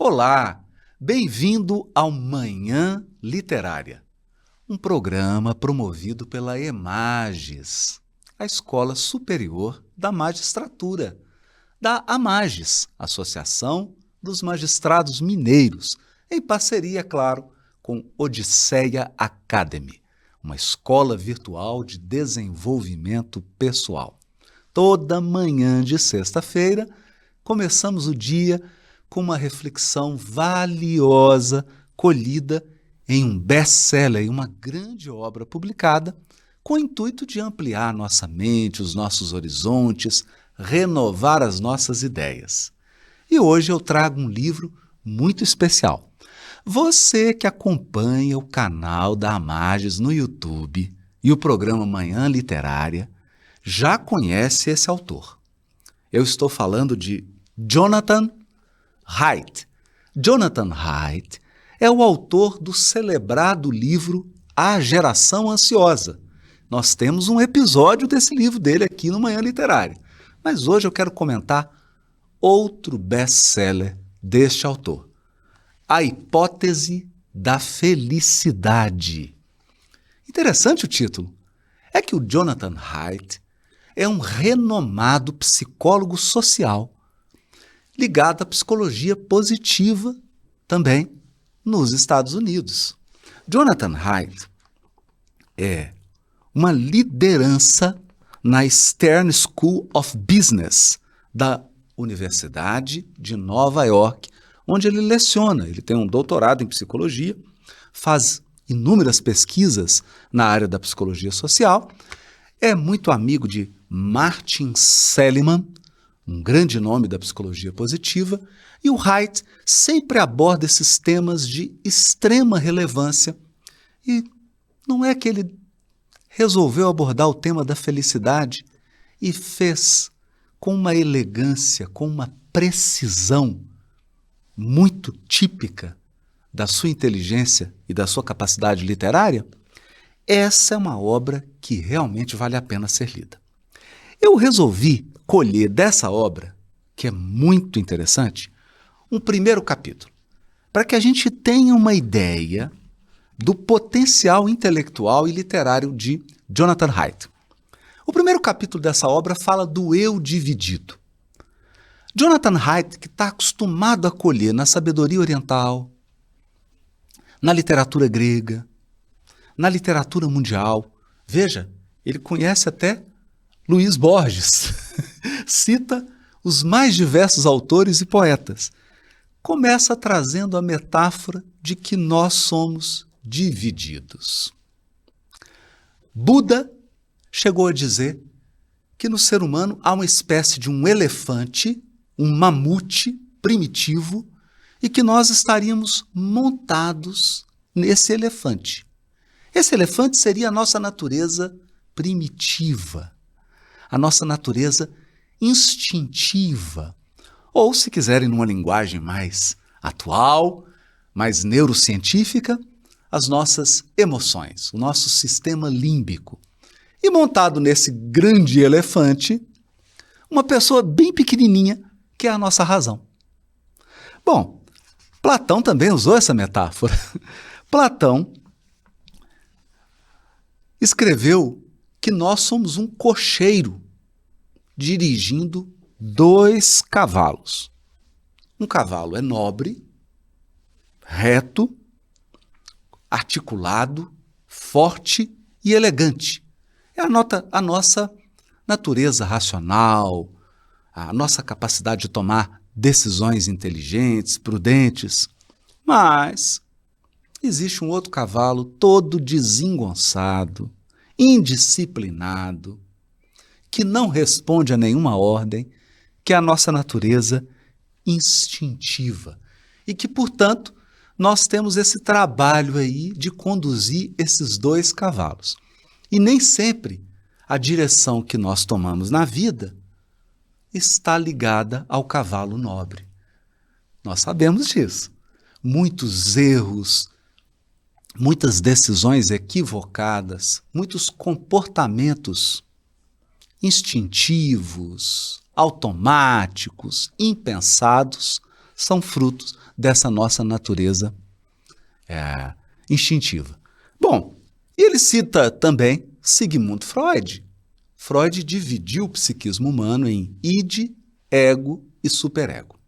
Olá, bem-vindo ao Manhã Literária, um programa promovido pela EMAGES, a Escola Superior da Magistratura, da AMAGES, Associação dos Magistrados Mineiros, em parceria, claro, com Odisseia Academy, uma escola virtual de desenvolvimento pessoal. Toda manhã de sexta-feira, começamos o dia com uma reflexão valiosa colhida em um best-seller, em uma grande obra publicada, com o intuito de ampliar nossa mente, os nossos horizontes, renovar as nossas ideias. E hoje eu trago um livro muito especial. Você que acompanha o canal da AMAGES no YouTube e o programa Manhã Literária já conhece esse autor. Eu estou falando de Jonathan Haidt. Jonathan Haidt é o autor do celebrado livro A Geração Ansiosa. Nós temos um episódio desse livro dele aqui no Manhã Literária. Mas hoje eu quero comentar outro best-seller deste autor. A Hipótese da Felicidade. Interessante o título. É que o Jonathan Haidt é um renomado psicólogo social ligado à psicologia positiva também nos Estados Unidos. Jonathan Haidt é uma liderança na Stern School of Business da Universidade de Nova York, onde ele leciona. Ele tem um doutorado em psicologia, faz inúmeras pesquisas na área da psicologia social, é muito amigo de Martin Seligman, um grande nome da psicologia positiva, e o Haidt sempre aborda esses temas de extrema relevância. E não é que ele resolveu abordar o tema da felicidade e fez com uma elegância, com uma precisão muito típica da sua inteligência e da sua capacidade literária? Essa é uma obra que realmente vale a pena ser lida. Eu resolvi colher dessa obra, que é muito interessante, um primeiro capítulo, para que a gente tenha uma ideia do potencial intelectual e literário de Jonathan Haidt. O primeiro capítulo dessa obra fala do eu dividido. Jonathan Haidt, que está acostumado a colher na sabedoria oriental, na literatura grega, na literatura mundial, veja, ele conhece até Luiz Borges, cita os mais diversos autores e poetas. Começa trazendo a metáfora de que nós somos divididos. Buda chegou a dizer que no ser humano há uma espécie de um elefante, um mamute primitivo, e que nós estaríamos montados nesse elefante. Esse elefante seria a nossa natureza primitiva, a nossa natureza instintiva, ou, se quiserem, numa linguagem mais atual, mais neurocientífica, as nossas emoções, o nosso sistema límbico. E montado nesse grande elefante, uma pessoa bem pequenininha, que é a nossa razão. Bom, Platão também usou essa metáfora. Platão escreveu que nós somos um cocheiro dirigindo 2 cavalos. Um cavalo é nobre, reto, articulado, forte e elegante. É a nossa natureza racional, a nossa capacidade de tomar decisões inteligentes, prudentes. Mas existe um outro cavalo todo desengonçado, indisciplinado, que não responde a nenhuma ordem, que é a nossa natureza instintiva. E que, portanto, nós temos esse trabalho aí de conduzir esses 2 cavalos. E nem sempre a direção que nós tomamos na vida está ligada ao cavalo nobre. Nós sabemos disso. Muitos erros, muitas decisões equivocadas, muitos comportamentos instintivos, automáticos, impensados, são frutos dessa nossa natureza instintiva. Bom, ele cita também Sigmund Freud. Freud dividiu o psiquismo humano em id, ego e superego.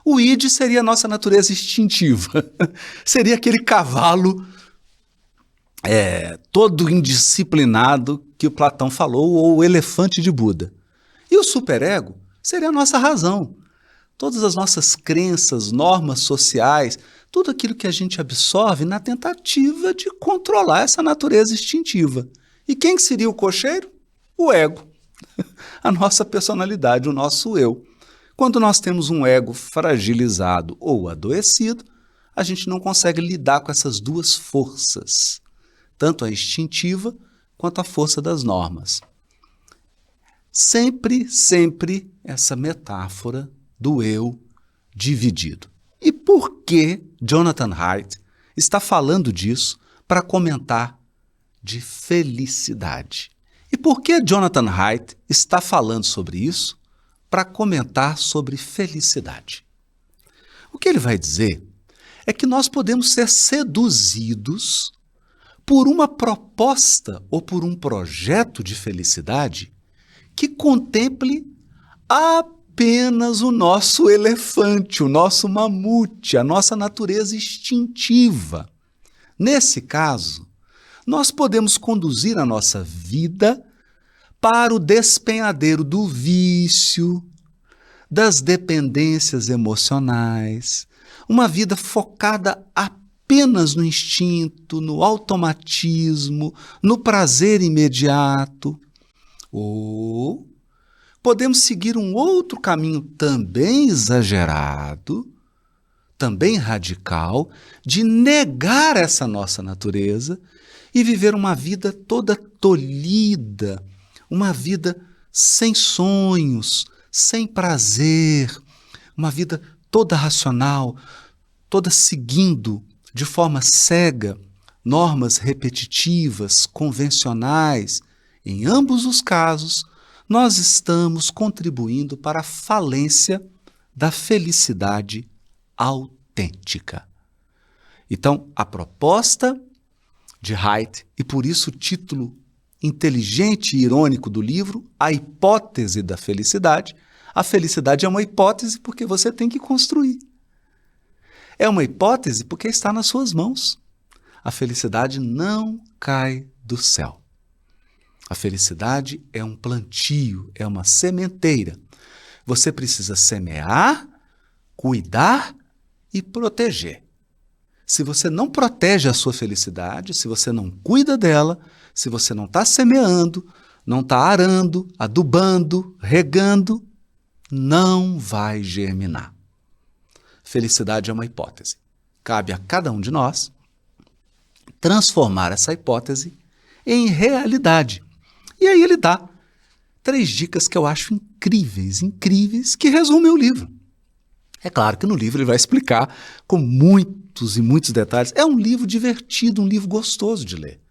O id seria a nossa natureza instintiva, seria aquele cavalo todo indisciplinado que o Platão falou, ou o elefante de Buda. E o superego seria a nossa razão. Todas as nossas crenças, normas sociais, tudo aquilo que a gente absorve na tentativa de controlar essa natureza instintiva. E quem seria o cocheiro? O ego, a nossa personalidade, o nosso eu. Quando nós temos um ego fragilizado ou adoecido, a gente não consegue lidar com essas duas forças, tanto a instintiva quanto a força das normas. Sempre essa metáfora do eu dividido. E por que Jonathan Haidt está falando disso para comentar de felicidade? E por que Jonathan Haidt está falando sobre isso para comentar sobre felicidade? O que ele vai dizer é que nós podemos ser seduzidos por uma proposta ou por um projeto de felicidade que contemple apenas o nosso elefante, o nosso mamute, a nossa natureza instintiva. Nesse caso, nós podemos conduzir a nossa vida para o despenhadeiro do vício, das dependências emocionais, uma vida focada apenas no instinto, no automatismo, no prazer imediato. Ou podemos seguir um outro caminho também exagerado, também radical, de negar essa nossa natureza e viver uma vida toda tolhida, uma vida sem sonhos, sem prazer, uma vida toda racional, toda seguindo de forma cega normas repetitivas, convencionais. Em ambos os casos, nós estamos contribuindo para a falência da felicidade autêntica. Então, a proposta de Haidt, e por isso o título inteligente e irônico do livro, A Hipótese da Felicidade. A felicidade é uma hipótese porque você tem que construir. É uma hipótese porque está nas suas mãos. A felicidade não cai do céu. A felicidade é um plantio, é uma sementeira. Você precisa semear, cuidar e proteger. Se você não protege a sua felicidade, se você não cuida dela, se você não está semeando, não está arando, adubando, regando, não vai germinar. Felicidade é uma hipótese. Cabe a cada um de nós transformar essa hipótese em realidade. E aí ele dá 3 dicas que eu acho incríveis, que resumem o livro. É claro que no livro ele vai explicar com muitos e muitos detalhes. É um livro divertido, um livro gostoso de ler.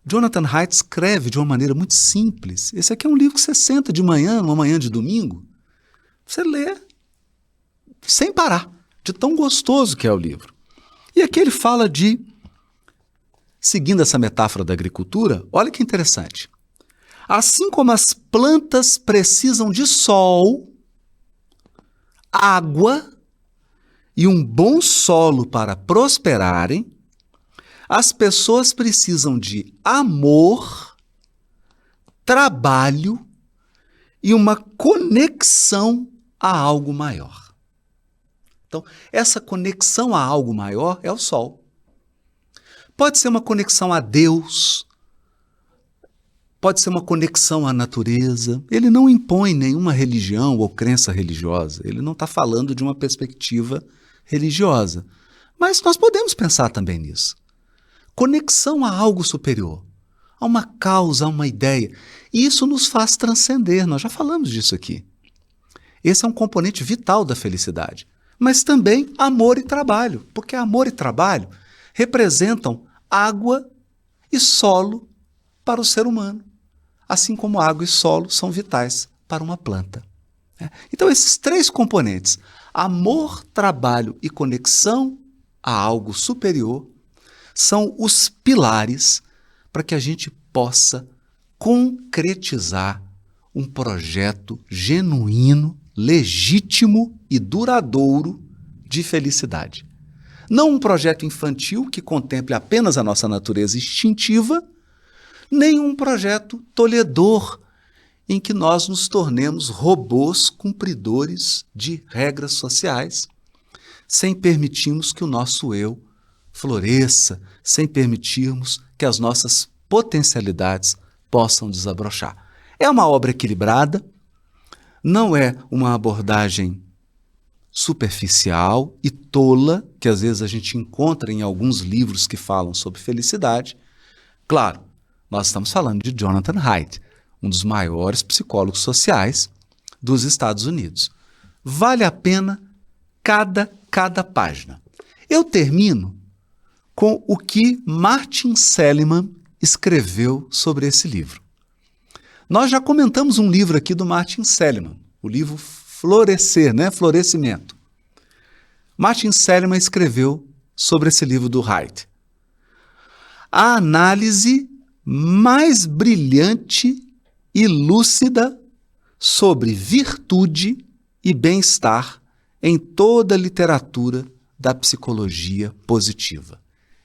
Jonathan Haidt escreve de uma maneira muito simples. Esse aqui é um livro que você senta de manhã, numa manhã de domingo, você lê sem parar, de tão gostoso que é o livro. E aqui ele fala de, seguindo essa metáfora da agricultura, olha que interessante. Assim como as plantas precisam de sol, água e um bom solo para prosperarem, as pessoas precisam de amor, trabalho e uma conexão a algo maior. Então, essa conexão a algo maior é o sol. Pode ser uma conexão a Deus, pode ser uma conexão à natureza. Ele não impõe nenhuma religião ou crença religiosa. Ele não está falando de uma perspectiva religiosa. Mas nós podemos pensar também nisso. Conexão a algo superior, a uma causa, a uma ideia. E isso nos faz transcender, nós já falamos disso aqui. Esse é um componente vital da felicidade. Mas também amor e trabalho, porque amor e trabalho representam água e solo para o ser humano, assim como água e solo são vitais para uma planta. Então esses 3 componentes, Amor, trabalho e conexão a algo superior são os pilares para que a gente possa concretizar um projeto genuíno, legítimo e duradouro de felicidade. Não um projeto infantil que contemple apenas a nossa natureza instintiva, nem um projeto tolhedor em que nós nos tornemos robôs cumpridores de regras sociais, sem permitirmos que o nosso eu floresça, sem permitirmos que as nossas potencialidades possam desabrochar. É uma obra equilibrada, não é uma abordagem superficial e tola, que às vezes a gente encontra em alguns livros que falam sobre felicidade. Claro, nós estamos falando de Jonathan Haidt, um dos maiores psicólogos sociais dos Estados Unidos. Vale a pena cada página. Eu termino com o que Martin Seligman escreveu sobre esse livro. Nós já comentamos um livro aqui do Martin Seligman, o livro Florescer, Florescimento. Martin Seligman escreveu sobre esse livro do Haidt. A análise mais brilhante e lúcida sobre virtude e bem-estar em toda a literatura da psicologia positiva.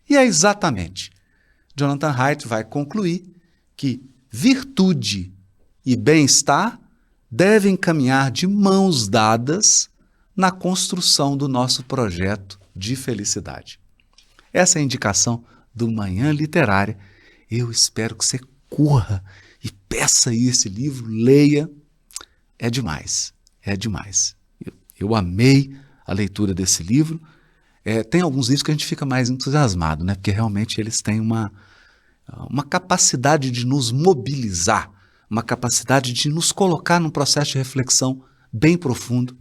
E é exatamente, Jonathan Haidt vai concluir que virtude e bem-estar devem caminhar de mãos dadas na construção do nosso projeto de felicidade. Essa é a indicação do Manhã Literária. Eu espero que você corra e peça aí esse livro, leia. É demais, é demais. Eu amei a leitura desse livro. Tem alguns livros que a gente fica mais entusiasmado, porque realmente eles têm uma capacidade de nos mobilizar, uma capacidade de nos colocar num processo de reflexão bem profundo.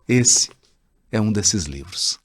Esse é um desses livros.